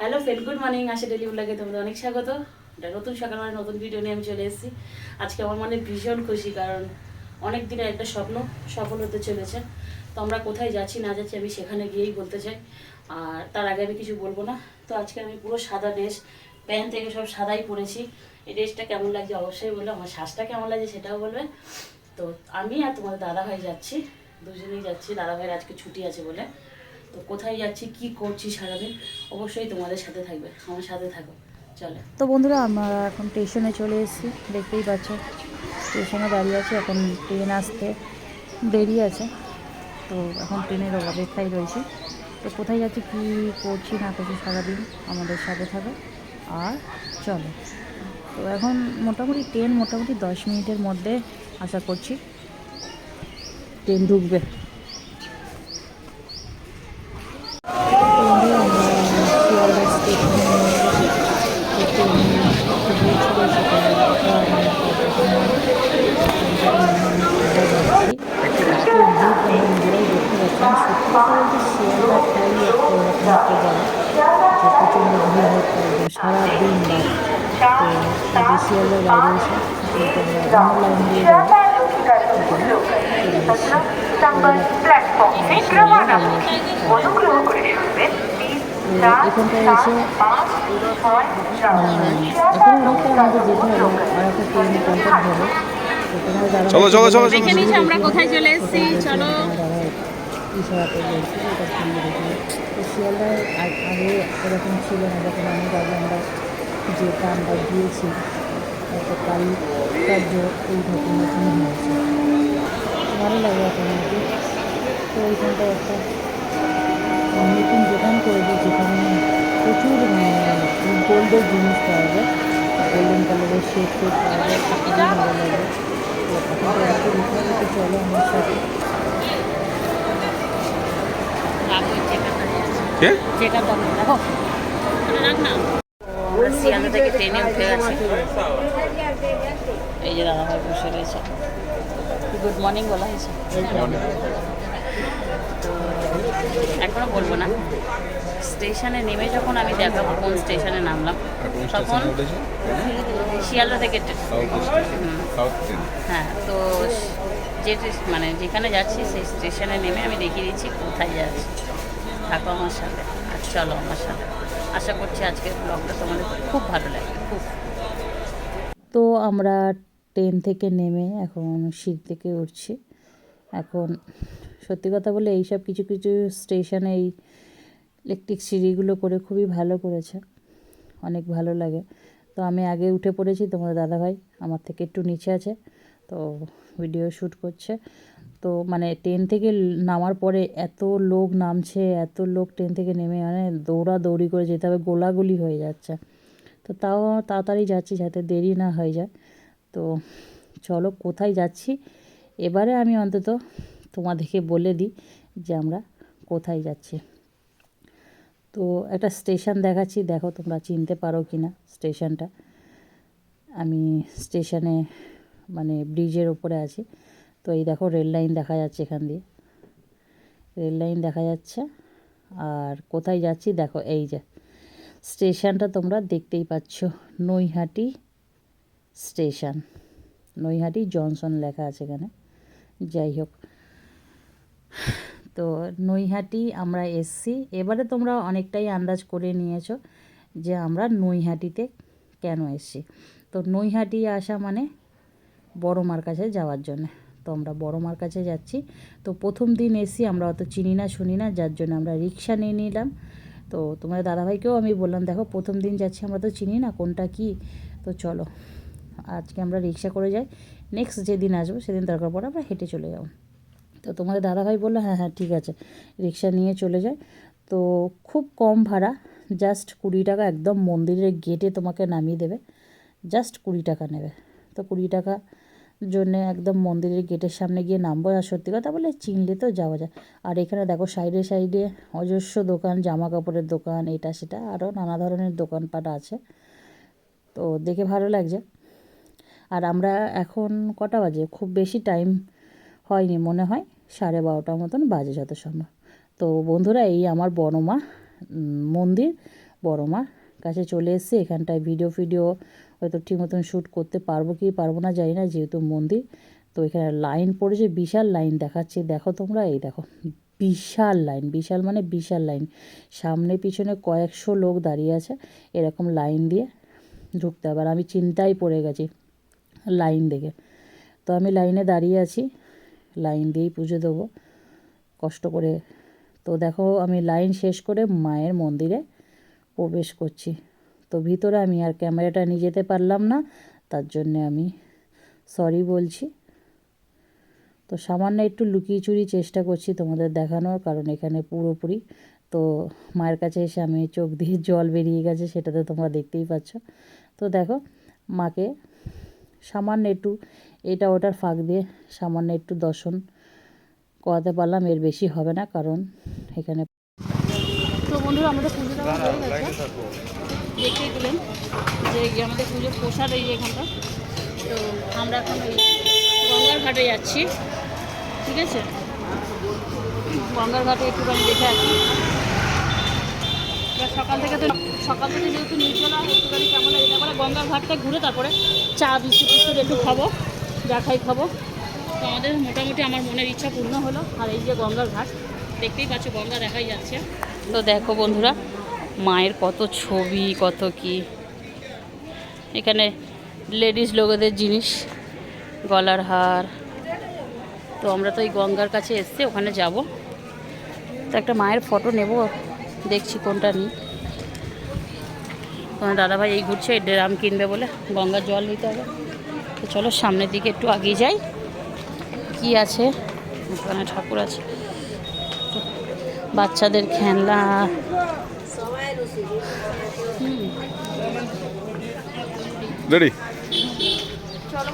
Hello friend, good morning. Asha daily ব্লগে তোমাদের অনেক স্বাগত। এটা নতুন সকাল মানে নতুন ভিডিও নিয়ে আমি চলে এসেছি। আজকে আমার মনে ভীষণ খুশি, কারণ অনেক দিনের একটা স্বপ্ন সফল হতে চলেছে। তো আমরা কোথায় যাচ্ছি না যাচ্ছি আমি সেখানে গিয়েই বলতে চাই, আর তার আগে আমি কিছু বলবো না। তো আজকে আমি পুরো সাদা ড্রেস, প্যান্ট থেকে সব সাদাই পরেছি। এই ড্রেসটা কেমন লাগছে অবশ্যই বলবে, আমার শ্বাসটা কেমন লাগছে সেটাও বলবে। তো আমি আর তোমাদের দাদাভাই যাচ্ছি, দুজনেই যাচ্ছি। দাদাভাইয়ের আজকে ছুটি আছে বলে। তো কোথায় যাচ্ছি, কি করছি সারাদিন, অবশ্যই তোমাদের সাথে থাকবে, আমার সাথে থাকো। চলে তো বন্ধুরা, আমরা এখন স্টেশনে চলে এসেছি। দেখতেই পাচ্ছ স্টেশনে দাঁড়িয়ে আছি। এখন ট্রেন আসতে দেরি আছে, তো এখন ট্রেনের অপেক্ষায় রয়েছি। তো কোথায় যাচ্ছি, কী করছি না করছি সারাদিন আমাদের সাথে থাকো আর চলো। তো এখন মোটামুটি ট্রেন 10 মিনিটের মধ্যে আশা করছি ট্রেন ঢুকবে। তো বন্ধুরা, আমরা শিয়ালদা স্টেশনে নেমে গেছি। তো ট্রেন ছিল সেটা এত ভিড় তোমরা নিজেরাই দেখতে পাচ্ছেন। সত্যি কথা বলতে শিয়ালদাটাই একটা এরকম একটা জায়গা যে প্রচণ্ড ভিড় হতে একদম সারাদিন রাত। তো এই যে শিয়ালদার বাইরে এসে যেহেতু আমরা অন্য লাইন দিয়ে যাবো, চলে এসেছি। তো এই দেখো শিয়ালদা দাঁড়িয়ে আছে। তো এখানটায় এসে এখনও অনেকটা আমাদের যেতে হবে, আর একটা ট্রেন কন্ট্যাক্ট হবে। তো তোমার দাদা চলো চলো চলো চলো। দেখে নিচ্ছি আমরা কোথায় চলে এসেছি, চলো। তোমার দাদা ইশারাতে বলছে ওটার সঙ্গে দেখি। তো শিয়ালদায় আগে এরকম ছিল না, যখন আমি আগে আমরা যেতাম বা গিয়েছি একটা কার্য এই নতুন নতুন হয়েছে, ভালো লাগে এখন নাকি। তো ওইখানটায় একটা নতুন দোকান করেছে যেখানে প্রচুর গোল্ডের জিনিস পাওয়া যায়, গোল্ডেন কালারের শেপ পাওয়া যায়, খুবই ভালো লাগে। তো এখন তো আমাকে দেখতে হবে, তো চলো আমার সাথে। কে? দেখো রাখ না। আমরা শিয়ালদা থেকে ট্রেনে উঠে গেছি। এই যে দাদাভাই বসে রয়েছে, গুড মর্নিং বলা হয়েছে। তো এখনও বলবো না, স্টেশনে নেমে যখন আমি দেখাবো কোন স্টেশনে নামলাম, তখন শিয়ালদা থেকে হ্যাঁ। তো যে মানে যেখানে যাচ্ছি সেই স্টেশনে নেমে আমি দেখিয়ে দিচ্ছি কোথায় যাচ্ছি। থাকো আমার সাথে আর চলো আমার সাথে। আশা করছি আজকের ব্লগটা তোমাদের খুব ভালো লাগবে, খুব। তো আমরা ট্রেন থেকে নেমে এখন সিট থেকে উঠছি। এখন সত্যি কথা বলে এইসব কিছু কিছু স্টেশনে এই ইলেকট্রিক সিঁড়িগুলো করে খুবই ভালো করেছে, অনেক ভালো লাগে। তো আমি আগে উঠে পড়েছি, তোমাদের দাদাভাই আমার থেকে একটু নিচে আছে, তো ভিডিও শ্যুট করছে। তো মানে ট্রেন থেকে নামার পরে এত লোক নামছে, এত লোক ট্রেন থেকে নেমে মানে দৌড়াদৌড়ি করে যেতে হবে, গোলাগুলি হয়ে যাচ্ছে। তো তাও তাড়াতাড়ি যাচ্ছি যাতে দেরি না হয়ে যায়। তো চলো কোথায় যাচ্ছি এবারে আমি অন্তত তোমাদেরকে বলে দিই যে আমরা কোথায় যাচ্ছি। তো একটা স্টেশন দেখাচ্ছি, দেখো তোমরা চিনতে পারো কি না স্টেশনটা। আমি স্টেশনে মানে ব্রিজের ওপরে আছি। তো এই দেখো রেল লাইন দেখা যাচ্ছে, এখান দিয়ে রেল লাইন দেখা যাচ্ছে। আর কোথায় যাচ্ছি দেখো, এই যে স্টেশনটা তোমরা দেখতেই পাচ্ছ, নৈহাটি স্টেশন, নৈহাটি জংশন লেখা আছে এখানে। যাই হোক, তো নৈহাটি আমরা এসছি। এবারে তোমরা অনেকটাই আন্দাজ করে নিয়েছো যে আমরা নৈহাটিতে কেন এসছি। তো নৈহাটি আসা মানে বড় মার কাছে যাওয়ার জন্য। তো আমরা বড় মার কাছে যাচ্ছি। তো প্রথম দিন এসি, আমরা অত চিনি না শুনি না, যার জন্য আমরা রিক্সা নিয়ে নিলাম। তো তোমার দাদাভাইকেও আমি বললাম, দেখো প্রথম দিন যাচ্ছি, আমরা তো চিনি না কোনটা কি, তো চলো আজকে আমরা রিক্সা করে যাই, নেক্সট যেদিন আসবো সেদিন দরকার পড়ে আমরা হেঁটে চলে যাব। তো তোমাদের দাদাভাই বললো হ্যাঁ হ্যাঁ ঠিক আছে, রিক্সা নিয়ে চলে যায়। তো খুব কম ভাড়া, জাস্ট 20 টাকা, একদম মন্দিরের গেটে তোমাকে নামিয়ে দেবে, জাস্ট 20 টাকা নেবে। তো 20 টাকা জন্যে একদম মন্দিরের গেটের সামনে গিয়ে নামবো। আর সত্যি কথা বলে চিনলে তো যাওয়া যায়। আর এখানে দেখো সাইডে সাইডে অজস্র দোকান, জামা কাপড়ের দোকান, এটা সেটা আরও নানা ধরনের দোকানপাট আছে। তো দেখে ভালো লাগছে। আর আমরা এখন কটা বাজে, খুব বেশি টাইম হয়নি, মনে হয় 12:30 মতন বাজে যত সম্ভব। তো বন্ধুরা, এই আমার বড়মা মন্দির, বড় মার কাছে চলে এসেছি। এখানটায় ভিডিও হয়তো ঠিক মতন শ্যুট করতে পারবো কি পারবো না জানি না, যেহেতু মন্দির। তো এখানে লাইন পড়েছে, বিশাল লাইন দেখাচ্ছে, দেখো তোমরা, এই দেখো বিশাল লাইন, বিশাল মানে বিশাল লাইন, সামনে পিছনে কয়েকশো লোক দাঁড়িয়ে আছে এরকম লাইন দিয়ে ঢুকতে হবে। আর আমি চিন্তায় পড়ে গেছি লাইন দেখে। তো আমি লাইনে দাঁড়িয়ে আছি, লাইন দিয়েই পুজো দেবো কষ্ট করে। তো দেখো আমি লাইন শেষ করে মায়ের মন্দিরে প্রবেশ করছি। তো ভিতরে আমি আর ক্যামেরাটা নিয়ে যেতে পারলাম না, তার জন্যে আমি সরি বলছি। তো সামান্য একটু লুকিয়ে চুরি চেষ্টা করছি তোমাদের দেখানোর, কারণ এখানে পুরোপুরি তো মায়ের কাছে এসে আমি চোখ দিয়ে জল বেরিয়ে গেছে, সেটা তো তোমরা দেখতেই পাচ্ছ। তো দেখো মাকে সামান্য একটু এটা ওটার ফাঁক দিয়ে সামান্য একটু দর্শন করাতে পারলাম, এর বেশি হবে না, কারণ এখানে। তো বন্ধুরা আমাদের পুজো দেওয়া হয়ে গেছে, দেখতেই পেলেন যে আমাদের পুজোর প্রসাদ এই এখানটা। তো আমরা এখন ওই গঙ্গার ঘাটে যাচ্ছি, ঠিক আছে? গঙ্গার ঘাটে একটুখানি দেখে আসি। এবার সকাল থেকে যেহেতু নির্জলা, একটুখানি কেমন লাগে তারপরে গঙ্গার ঘাটটা ঘুরে তারপরে চা বিস্কুট একটু খাবো, যা খাই খাবো। তো আমাদের মোটামুটি আমার মনের ইচ্ছা পূর্ণ হলো। আর এই যে গঙ্গার ঘাট দেখতেই পাচ্ছ, গঙ্গা দেখাই যাচ্ছে। তো দেখো বন্ধুরা মায়ের কত ছবি, কত কি এখানে লেডিস লোকেদের জিনিস, গলার হার। তো আমরা তো এই গঙ্গার কাছে এসছি, ওখানে যাব। তো একটা মায়ের ফটো নেব, দেখছি কোনটা নিই। তোমার দাদাভাই এই ঘুরছে, ড্রাম কিনবে বলে, গঙ্গার জল নিতে হবে। তো চলো সামনের দিকে একটু এগিয়ে যাই, কি আছে ওখানে, ঠাকুর আছে, বাচ্চাদের খেলনা। রেডি? চলো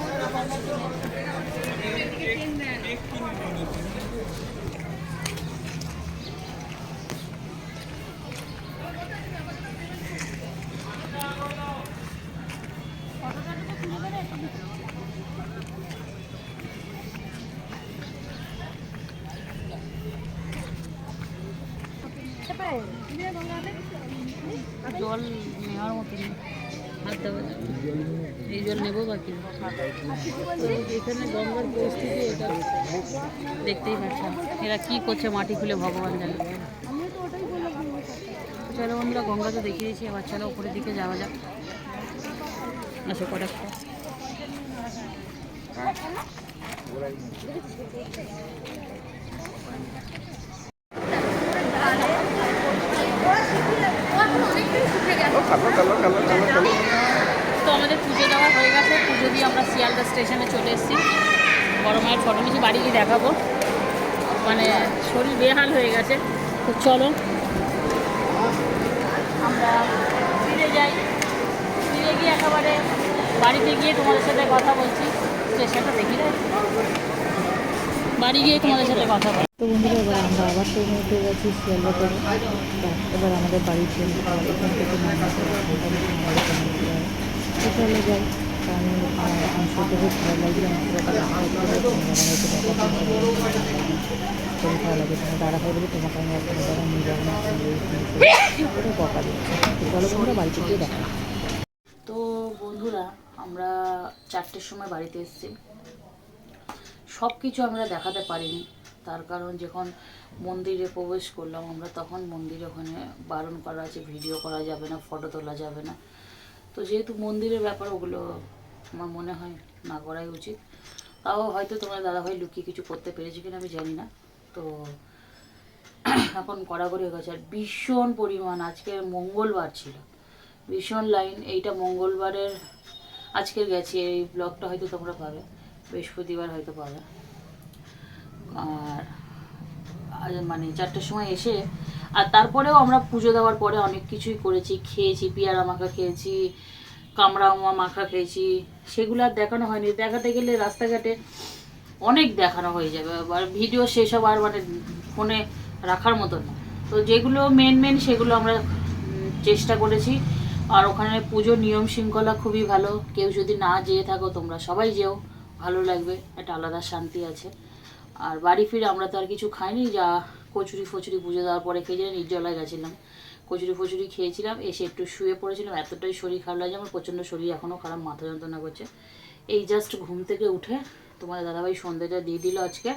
জল নেওয়ার মতো নেই, হাত দেওয়া যাবে। এই জল নেবো বাকি। এখানে গঙ্গার পরিস্থিতি এটা দেখতেই পাচ্ছেন, এরা কি করছে মাটি খুলে ভগবান জানে। চলো বন্ধুরা গঙ্গা তো দেখিয়ে দিয়েছি, এবার চলো উপরের দিকে যাওয়া যাক। আসো কটা তো আমাদের পুজো দেওয়া হয়ে গেছে। পুজো দিয়ে আমরা শিয়ালদা স্টেশনে চলে এসেছি। বড় মায়ের ফটো নিচে বাড়ি গিয়ে দেখাবো, মানে শরীর বেহাল হয়ে গেছে। তো চলো আমরা ফিরে যাই, ফিরে গিয়ে একেবারে বাড়িতে গিয়ে তোমাদের সাথে কথা বলছি। স্টেশনটা দেখি রে, বাড়ি গিয়ে তোমাদের সাথে কথা বল। তো বন্ধুরা এবার আমরা আবার ট্রেনে উঠে গেছি শিয়ালদা থেকে। এবার আমাদের বাড়ির ট্রেন এখান থেকে চলে যাই। আমি সত্যি খুব ভালো লাগছে, আমার খুবই ভালো লাগে। তোমার দাদা ভাই বলে তোমাকে আমি একটা দাদা নিয়ে যাবো না, বকা দিচ্ছে। চলো বন্ধুরা বাড়িতে গিয়ে দেখা। তো বন্ধুরা আমরা 4টের সময় বাড়িতে এসেছি। সব কিছু আমরা দেখাতে পারিনি, তার কারণ যখন মন্দিরে প্রবেশ করলাম আমরা, তখন মন্দিরে ওখানে বারণ করা আছে, ভিডিও করা যাবে না, ফটো তোলা যাবে না। তো যেহেতু মন্দিরের ব্যাপার, ওগুলো আমার মনে হয় না করাই উচিত। তাও হয়তো তোমার দাদাভাই লুকিয়ে কিছু করতে পেরেছে কিনা আমি জানি না। তো এখন কড়াকড়ি হয়ে গেছে। আর ভীষণ পরিমাণ, আজকে মঙ্গলবার ছিল, ভীষণ লাইন। এইটা মঙ্গলবারের আজকের গেছি, এই ব্লগটা হয়তো তোমরা পাবে বৃহস্পতিবার হয়তো পাবে। আর মানে 4টের সময় এসে, আর তারপরেও আমরা পুজো দেওয়ার পরে অনেক কিছুই করেছি, খেয়েছি, পেয়ারা মাখা খেয়েছি, কামড়া মাখা খেয়েছি, সেগুলো আর দেখানো হয়নি। দেখাতে গেলে রাস্তাঘাটে অনেক দেখানো হয়ে যাবে, আর ভিডিও সেসব আর মানে ফোনে রাখার মতো না। তো যেগুলো মেন সেগুলো আমরা চেষ্টা করেছি। আর ওখানে পুজোর নিয়ম শৃঙ্খলা খুবই ভালো। কেউ যদি না যেয়ে থাকো তোমরা সবাই যেও, ভালো লাগবে, একটা আলাদা শান্তি আছে। আর বাড়ি ফিরে আমরা তো আর কিছু খাইনি, যা কচুরি ফচুরি পুজো দেওয়ার পরে খেয়ে নির্জলায় গেছিলাম, কচুরি ফচুরি খেয়েছিলাম, এসে একটু শুয়ে পড়েছিলাম। এতটাই শরীর খারাপ লাগে, আমার প্রচণ্ড শরীর এখনও খারাপ, মাথা যন্ত্রণা করছে। এই জাস্ট ঘুম থেকে উঠে তোমাদের দাদাভাই সন্ধ্যাটা দিয়ে দিল আজকে,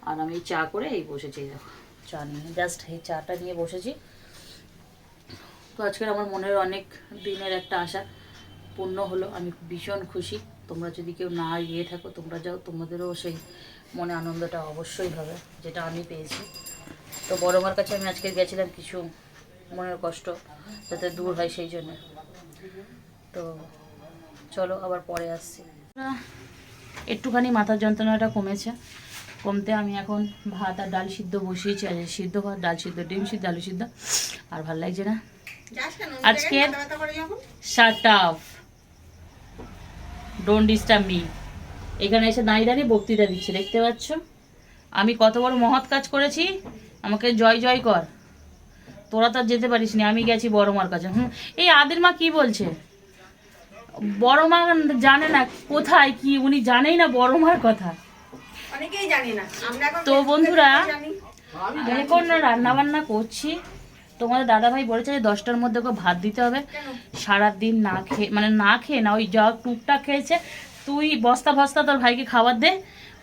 আর আমি চা করে এই বসেছি, দেখো চা নিয়ে, জাস্ট এই চাটা নিয়ে বসেছি। তো আজকের আমার মনের অনেক দিনের একটা আশা পূর্ণ হলো, আমি ভীষণ খুশি। তোমরা যদি কেউ না গিয়ে থাকো, তোমরা যাও, তোমাদেরও সেই মনে আনন্দটা অবশ্যই হবে যেটা আমি পেয়েছি। তো বড় মার কাছে আমি আজকে গেছিলাম কিছু মনের কষ্ট যাতে দূর হয় সেই জন্য। তো চলো আবার পরে আসছি। একটুখানি মাথার যন্ত্রণাটা কমেছে, কমতে আমি এখন ভাত আর ডাল সিদ্ধ বসিয়েছি। আর সিদ্ধ ভাত, ডাল সিদ্ধ, ডিম সিদ্ধ, আলু সিদ্ধ, আর ভাল লাগছে না আজকে। Shut up, don't disturb me. এখানে এসে দাঁড়িয়ে দাঁড়িয়ে বক্তৃতা দিচ্ছে, দেখতে পাচ্ছ আমি কত বড় মহৎ কাজ করেছি, আমাকে জয় জয় কর। তোরা তো আর যেতে পারিস নি, আমি গেছি বড় মার কাছে। এই আদির মা কি বলছে, বড় মা জানে না কোথায় কি, উনি জানেই না বড় মার কথা। অনেকেই জানি না, আমরা এখন তো বন্ধুরা জানি। এখন রান্না বান্না করছি। তোমাদের দাদাভাই বলেছে যে 10টার মধ্যে ওকে ভাত দিতে হবে। সারাদিন না খেয়ে, মানে না খেয়ে না, ওই যা টুকটাক খেয়েছে, তুই বস্তা বস্তা তোর ভাইকে খাবার দে,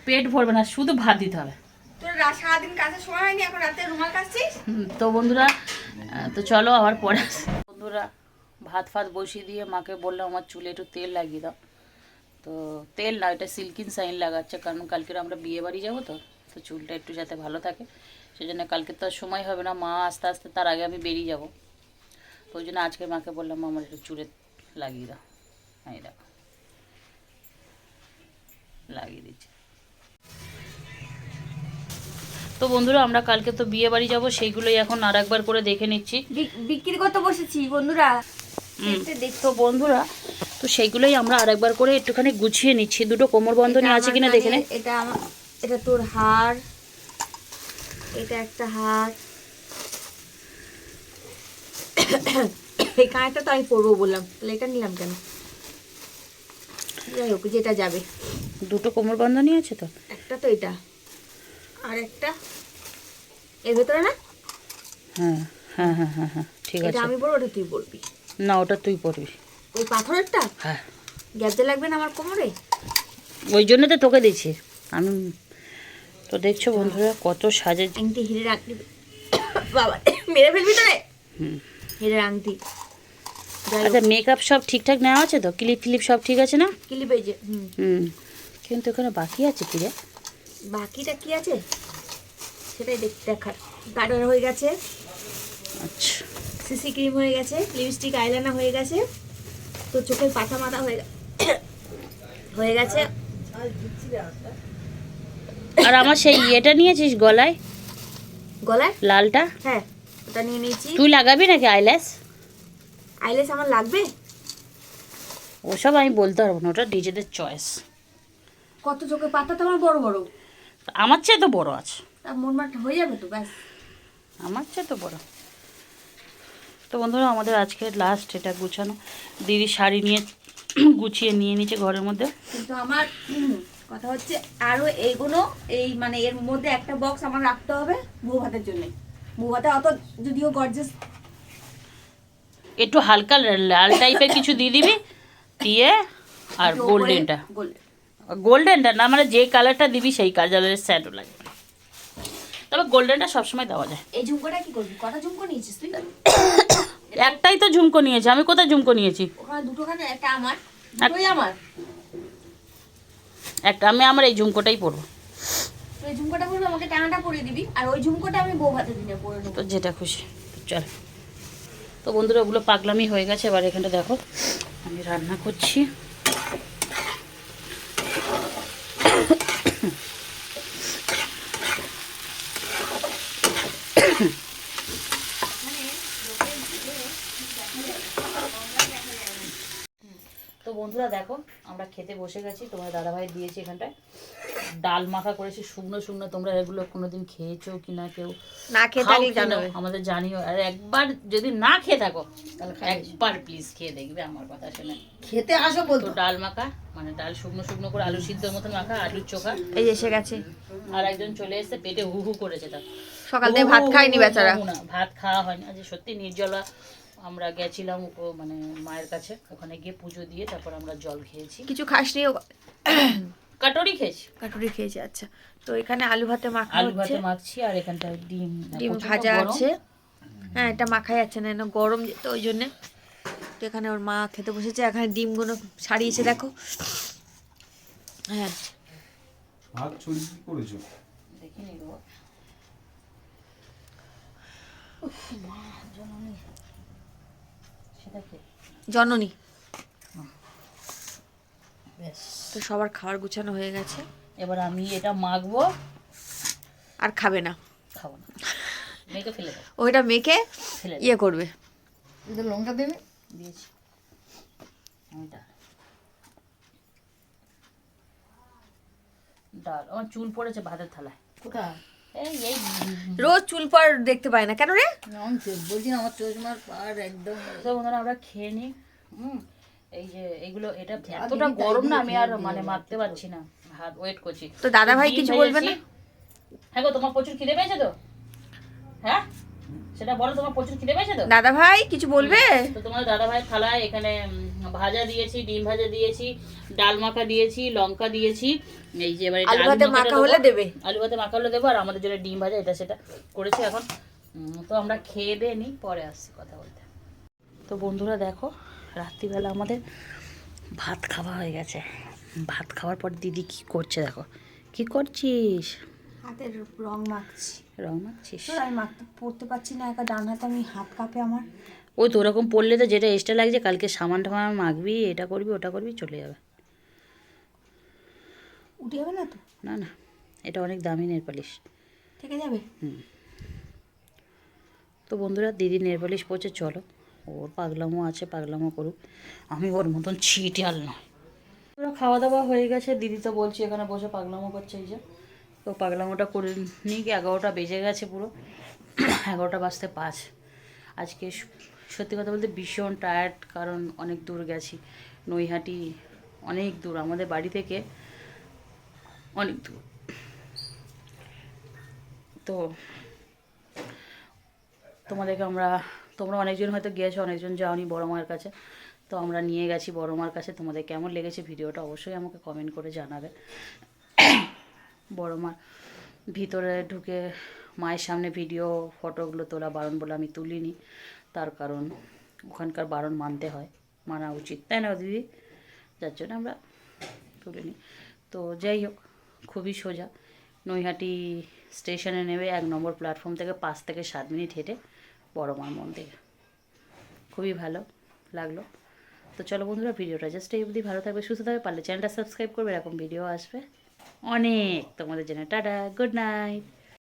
পেট ভরবে না, শুধু ভাত দিতে হবে। তোর সারাদিন কাজের সময় হয়নি, এখন রাতে রুমাল কাটছিস। তো বন্ধুরা, তো চলো আবার পরে আসি। বন্ধুরা ভাত ফাত বসিয়ে দিয়ে মাকে বললাম আমার চুলে একটু তেল লাগিয়ে দাও। তো তেল না, এটা সিল্কিন সাইন লাগাচ্ছে, কারণ কালকে আমরা বিয়ে বাড়ি যাবো, তো তো চুলটা একটু যাতে ভালো থাকে সেই জন্য। কালকে তো আর সময় হবে না, মা আস্তে আস্তে তার আগে আমি বেরিয়ে যাব। তো ওই জন্য আজকে মাকে বললাম আমার একটু চুলে লাগিয়ে দাও। এই দেখো লাগিয়ে দিচ্ছি। তো বন্ধুরা আমরা কালকে তো বিয়ে বাড়ি যাবো, সেইগুলোই এখন আর একবার করে দেখে নিচ্ছি। বিক্রি করতে বসেছি বন্ধুরা। তো বন্ধুরা, তো সেইগুলোই আমরা আরেকবার করে একটুখানি গুছিয়ে নিচ্ছি। দুটো কোমর বন্ধনী আছে কিনা দেখে নে। এটা আমার, এটা তোর হার, এটা একটা হার, এই কানেরটা তো আমি পরবো বললাম, তাহলে এটা নিলাম কেন? যাই হোক, যেটা যাবে। দুটো কোমর বন্ধনী আছে তো, একটা তো এটা, আর একটা এর ভেতরে না। হ্যাঁ হ্যাঁ হ্যাঁ হ্যাঁ হ্যাঁ ঠিক এটা আছে। আমি পরবো, ওটা তুই পরবি। না ওটা তুই পরবি। ওই পাথরেরটা হ্যাঁ, গ্যাপতে লাগবে না আমার কোমরে। ওই জন্য তো তোকে দিচ্ছি আমি। তো দেখছো বন্ধুরা কত সাজে। আংটি, হিরের আংটি, বাবা মেরে ফেলবি তো রে। হিরের আংটি। আচ্ছা মেকআপ সব ঠিকঠাক নেওয়া আছে তো, ক্লিপ ফিলিপ সব ঠিক আছে না? ক্লিপ এই যে। হুম, কিন্তু এখানে বাকি আছে কি রে? বাকিটা কি আছে সেটাই দেখার। গার্ডার হয়ে গেছে, আচ্ছা সিসি ক্রিম হয়ে গেছে, লিপস্টিক আইলাইনার হয়ে গেছে, তো চোখের পাতা মাথা হয়ে গেছে। আর আমার সেই ইয়েটা নিয়েছিস গলায়, গলায় লালটা? হ্যাঁ ওটা নিয়ে নিয়েছি। তুই লাগাবি নাকি আইল্যাশ? আইলেস আমার লাগবে। ওসব আমি বলতে পারবো না, ওটা নিজেদের চয়েস। কত চোখের পাতা তো আমার বড় বড়, আমার চেয়ে তো বড় আছে। তা মন মাঠ হয়ে যাবে তো, ব্যাস। আমার চেয়ে তো বড়। তো বন্ধুরা আমাদের আজকে লাস্ট এটা গুছানো। দিদি শাড়ি নিয়ে গুছিয়ে নিয়ে নিচে ঘরের মধ্যে। কিন্তু আমার কথা হচ্ছে আরো এইগুলো, এই মানে এর মধ্যে একটা বক্স আমার রাখতে হবে বউ ভাতের জন্য। বউ ভাতে অত যদিও গর্জেস, একটু হালকা লাল টাইপের কিছু দিয়ে দিবি, দিয়ে আর গোল্ডেনটা, গোল্ডেনটা না মানে যে কালারটা দিবি সেই কালারের স্যাডও লাগবে, তবে গোল্ডেনটা সবসময় দেওয়া যায়। এই ঝুমকোটা কি করবি? কটা ঝুমকো নিয়েছিস তুই? একটাই তো ঝুমকো নিয়েছি আমি। কোথায় ঝুমকো নিয়েছি? ওখানে দুটো খানে, একটা আমার, দুটোই আমার। একটা আমি আমার এই ঝুমকোটাই পরবো। তো এই ঝুমকোটা পরবি, আমাকে টাঙাটা পরিয়ে দিবি, আর ওই ঝুমকোটা আমি বউ ভাতের দিনে পরে নেবো। তো যেটা খুশি, চল। তো বন্ধুরা ওগুলো পাগলামি হয়ে গেছে, এবার এখানটা দেখো আমি রান্না করছি। তো বন্ধুরা দেখো আমরা খেতে বসে গেছি। তোমার দাদাভাই দিয়েছে এখানটায় ডাল মাখা করেছি শুকনো শুকনো। তোমরা এগুলো কোনোদিন খেয়েছো কি না, কেউ না খেয়ে খাও থাকলে কি না জানাবে। আমাদের জানিও। আর একবার যদি না খেয়ে থাকো তাহলে একবার প্লিজ খেয়ে দেখবে আমার কথা শুনে। খেতে আসো তো বলতো। ডাল মাখা মানে ডাল শুকনো শুকনো করে আলু সিদ্ধর মতন মাখা, আলুর চোখা। এই যে এসে গেছে। আর একজন চলে এসেছে পেটে হু হু করেছে, তার সকাল থেকে ভাত খায়নি বেচারা। না, ভাত খাওয়া হয়নি আজ সত্যি নির্জলা। আমরা গেছিলাম মানে মায়ের কাছে, ওখানে গিয়ে পুজো দিয়ে তারপর আমরা জল খেয়েছি। কিছু খাসনি? কাটরি খেয়েছি। কাটুরি খেয়েছে, আচ্ছা। তো এখানে আলু ভাতে মাখা আলু হচ্ছে, ভাতে মাখছি আর এখানটায় ডিম ডিম প্রচণ্ড ভাজা গরম। আছে। হ্যাঁ, এটা মাখাই যাচ্ছে না, গরম যেত ওই জন্যে। তো এখানে ওর মা খেতে বসেছে, এখানে ডিমগুলো ছাড়িয়েছে দেখো। হ্যাঁ, ভাত ছড়ি কি করেছো? দেখিনি গো। সেটা কি? জননী। ব্যাস, তো সবার খাবার গুছানো হয়ে গেছে, এবার আমি এটা মাখবো। আর খাবে না, খাবো না, মেখে ফেলে দেবো। ওইটা মেখে ফেলে দেবো। ইয়ে করবে। লঙ্কা দেবে? দিয়েছি আমি ডাল। ডাল আমার চুল পড়েছে ভাতের থালায়। কোথায়? এই রোজ চুল পর দেখতে পায় না কেন রে? বলছি না, আমার চশমার পার একদম। তো বন্ধুরা আমরা খেয়ে নিই। এই যে এইগুলো, এটা এতটা গরম না, আমি আর মানে মারতে পারছি না, হাত ওয়েট করছি। তো দাদা ভাই ডিম কিছু ভেজেছি। বলবে না? হ্যাঁ গো, তোমার প্রচুর খিদে পেয়েছে তো? হ্যাঁ সেটা বলো, তোমার প্রচুর খিদে পেয়েছে তো? দাদা ভাই কিছু বলবে? তো তোমার দাদা ভাই থালায় এখানে ভাজা দিয়েছি, ডিম ভাজা দিয়েছি, ডাল মাখা দিয়েছি, লঙ্কা দিয়েছি। এই যে এবার এটা আলু ভাতে মাখা হলে দেবে। আলু ভাতে মাখা হলে দেবো, আর আমাদের জন্য ডিম ভাজা এটা সেটা করেছি এখন। তো আমরা খেয়ে দিয়ে নিই, পরে আসছি কথা বলতে। তো বন্ধুরা দেখো, রাত্রিবেলা আমাদের ভাত খাওয়া হয়ে গেছে। ভাত খাওয়ার পর দিদি কি করছে দেখো। কি করছিস? হাতের রং মাখছি। রং মাখছিস? আমি মাখতে পড়তে পারছি না, একা ডান হাতে, আমি হাত কাঁপে আমার। ওই তো ওরকম পড়লে তো যেটা এক্সট্রা লাগছে, কালকে সামান টামান মাখবি, এটা করবি ওটা করবি, চলে যাবে। উঠে যাবে না তো? না না, এটা অনেক দামি নেল পালিশ। থেকে যাবে। তো বন্ধুরা দিদি নেল পালিশ পড়ছে, চলো ওর পাগলামো আছে, পাগলামো করুক, আমি ওর মতন ছিটিয়াল নয়। ওরা খাওয়া দাওয়া হয়ে গেছে, দিদি তো বলছি এখানে বসে পাগলামো করছে। এই যে তো পাগলামোটা করে নিই, 11টা বেজে গেছে পুরো, 11টা বাজতে 5। আজকে সত্যি কথা বলতে ভীষণ টায়ার্ড, কারণ অনেক দূর গেছি। নৈহাটি অনেক দূর, আমাদের বাড়ি থেকে অনেক দূর। তো তোমাদেরকে তোমরা অনেকজন হয়তো গিয়েছো, অনেকজন যাওনি বড় মায়ের কাছে। তো আমরা নিয়ে গেছি বড় মার কাছে। তোমাদের কেমন লেগেছে ভিডিওটা অবশ্যই আমাকে কমেন্ট করে জানাবে। বড় মার ভিতরে ঢুকে মায়ের সামনে ভিডিও ফটোগুলো তোলা বারণ বলে আমি তুলিনি, তার কারণ ওখানকার বারণ মানতে হয়, মানা উচিত, তাই না দিদি? যার জন্য আমরা তুলিনি। তো যাই হোক, খুবই সোজা, নৈহাটি স্টেশনে নেমে 1 নম্বর প্ল্যাটফর্ম থেকে 5 থেকে 7 মিনিট হেঁটে বড় মার মন্দির। খুবই ভালো লাগলো। তো চলো বন্ধুরা, ভিডিওটা জাস্ট এই অবধি। ভালো থাকবে, সুস্থ থাকবে, পারলে চ্যানেলটা সাবস্ক্রাইব করবে, এরকম ভিডিও আসবে অনেক তোমাদের জন্য। Tata, good night.